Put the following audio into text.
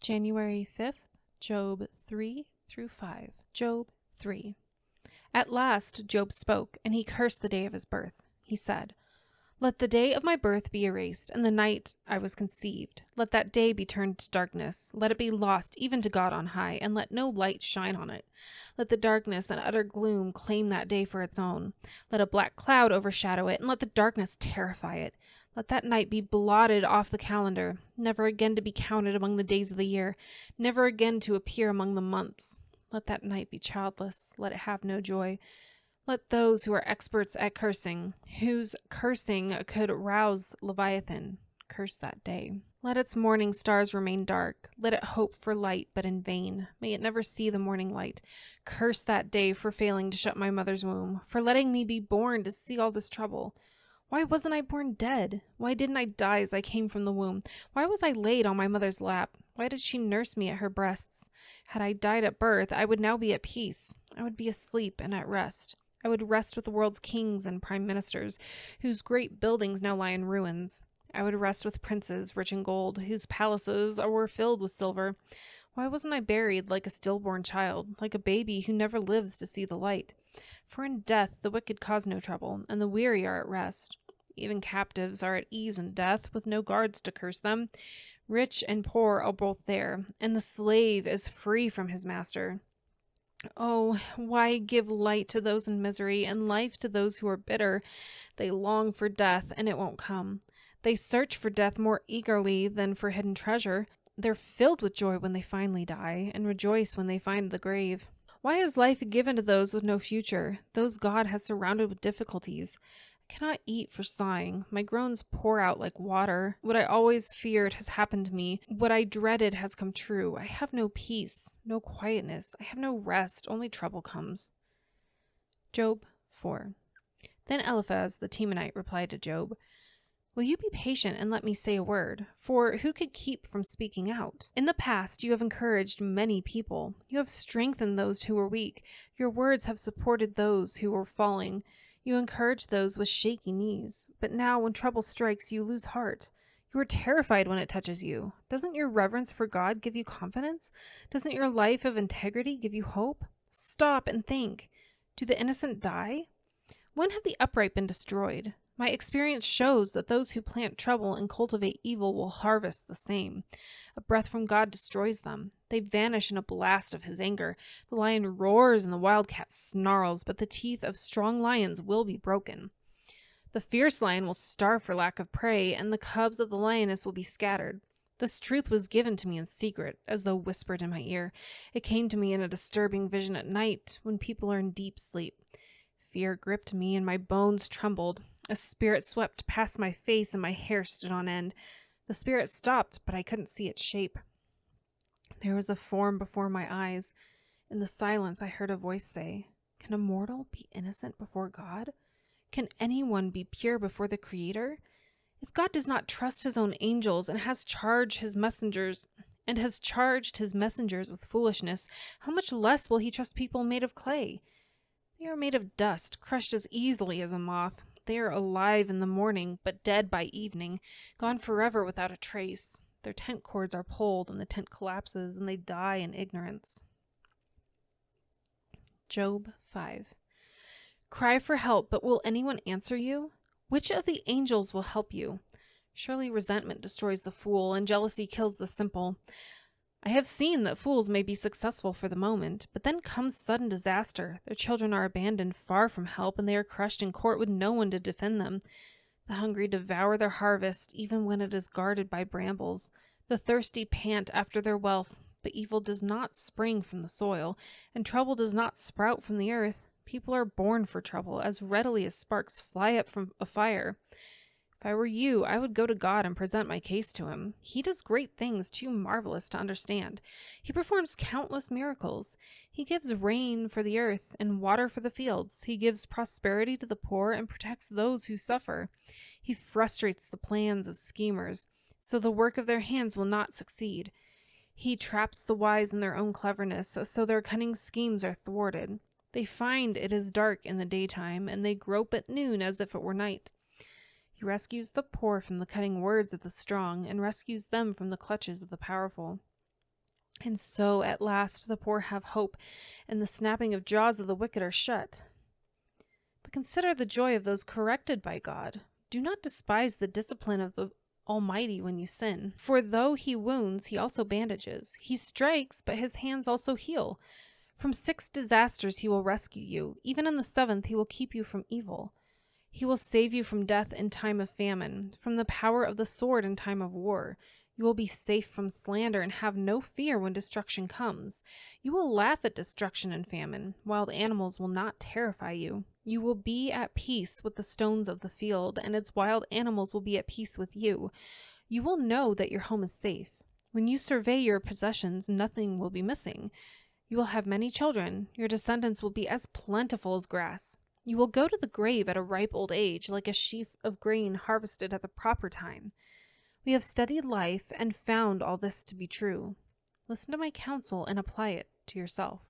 January 5th, Job 3 through 5. Job 3. At last Job spoke, and he cursed the day of his birth. He said, "Let the day of my birth be erased, and the night I was conceived. Let that day be turned to darkness. Let it be lost even to God on high, and let no light shine on it. Let the darkness and utter gloom claim that day for its own. Let a black cloud overshadow it, and let the darkness terrify it. Let that night be blotted off the calendar, never again to be counted among the days of the year, never again to appear among the months. Let that night be childless, let it have no joy. Let those who are experts at cursing, whose cursing could rouse Leviathan, curse that day. Let its morning stars remain dark. Let it hope for light, but in vain. May it never see the morning light. Curse that day for failing to shut my mother's womb, for letting me be born to see all this trouble. Why wasn't I born dead? Why didn't I die as I came from the womb? Why was I laid on my mother's lap? Why did she nurse me at her breasts? Had I died at birth, I would now be at peace. I would be asleep and at rest. I would rest with the world's kings and prime ministers, whose great buildings now lie in ruins. I would rest with princes rich in gold, whose palaces were filled with silver. Why wasn't I buried like a stillborn child, like a baby who never lives to see the light? For in death the wicked cause no trouble, and the weary are at rest. Even captives are at ease in death, with no guards to curse them. Rich and poor are both there, and the slave is free from his master. Oh, why give light to those in misery, and life to those who are bitter? They long for death, and it won't come. They search for death more eagerly than for hidden treasure. They're filled with joy when they finally die, and rejoice when they find the grave. Why is life given to those with no future, those God has surrounded with difficulties? I cannot eat for sighing. My groans pour out like water. What I always feared has happened to me. What I dreaded has come true. I have no peace, no quietness. I have no rest. Only trouble comes. Job 4. Then Eliphaz the Temanite replied to Job, "Will you be patient and let me say a word? For who could keep from speaking out? In the past you have encouraged many people. You have strengthened those who were weak. Your words have supported those who were falling. You encourage those with shaky knees. But now when trouble strikes, you lose heart. You are terrified when it touches you. Doesn't your reverence for God give you confidence? Doesn't your life of integrity give you hope? Stop and think. Do the innocent die? When have the upright been destroyed? My experience shows that those who plant trouble and cultivate evil will harvest the same. A breath from God destroys them. They vanish in a blast of his anger. The lion roars and the wildcat snarls, but the teeth of strong lions will be broken. The fierce lion will starve for lack of prey, and the cubs of the lioness will be scattered. This truth was given to me in secret, as though whispered in my ear. It came to me in a disturbing vision at night, when people are in deep sleep. Fear gripped me, and my bones trembled. A spirit swept past my face, and my hair stood on end. The spirit stopped, but I couldn't see its shape. There was a form before my eyes. In the silence, I heard a voice say, "Can a mortal be innocent before God? Can anyone be pure before the Creator? If God does not trust his own angels and has charged his messengers with foolishness, how much less will he trust people made of clay? They are made of dust, crushed as easily as a moth. They are alive in the morning, but dead by evening, gone forever without a trace. Their tent cords are pulled, and the tent collapses, and they die in ignorance." Job 5. Cry for help, but will anyone answer you? Which of the angels will help you? Surely resentment destroys the fool, and jealousy kills the simple. I have seen that fools may be successful for the moment, but then comes sudden disaster. Their children are abandoned far from help, and they are crushed in court with no one to defend them. The hungry devour their harvest, even when it is guarded by brambles. The thirsty pant after their wealth, but evil does not spring from the soil, and trouble does not sprout from the earth. People are born for trouble, as readily as sparks fly up from a fire. If I were you, I would go to God and present my case to him. He does great things too marvelous to understand. He performs countless miracles. He gives rain for the earth and water for the fields. He gives prosperity to the poor and protects those who suffer. He frustrates the plans of schemers, so the work of their hands will not succeed. He traps the wise in their own cleverness, so their cunning schemes are thwarted. They find it is dark in the daytime, and they grope at noon as if it were night. He rescues the poor from the cutting words of the strong, and rescues them from the clutches of the powerful. And so at last the poor have hope, and the snapping of jaws of the wicked are shut. But consider the joy of those corrected by God. Do not despise the discipline of the Almighty when you sin. For though he wounds, he also bandages. He strikes, but his hands also heal. From 6 disasters he will rescue you. Even in the 7th he will keep you from evil. He will save you from death in time of famine, from the power of the sword in time of war. You will be safe from slander and have no fear when destruction comes. You will laugh at destruction and famine. Wild animals will not terrify you. You will be at peace with the stones of the field, and its wild animals will be at peace with you. You will know that your home is safe. When you survey your possessions, nothing will be missing. You will have many children. Your descendants will be as plentiful as grass. You will go to the grave at a ripe old age, like a sheaf of grain harvested at the proper time. We have studied life and found all this to be true. Listen to my counsel and apply it to yourself.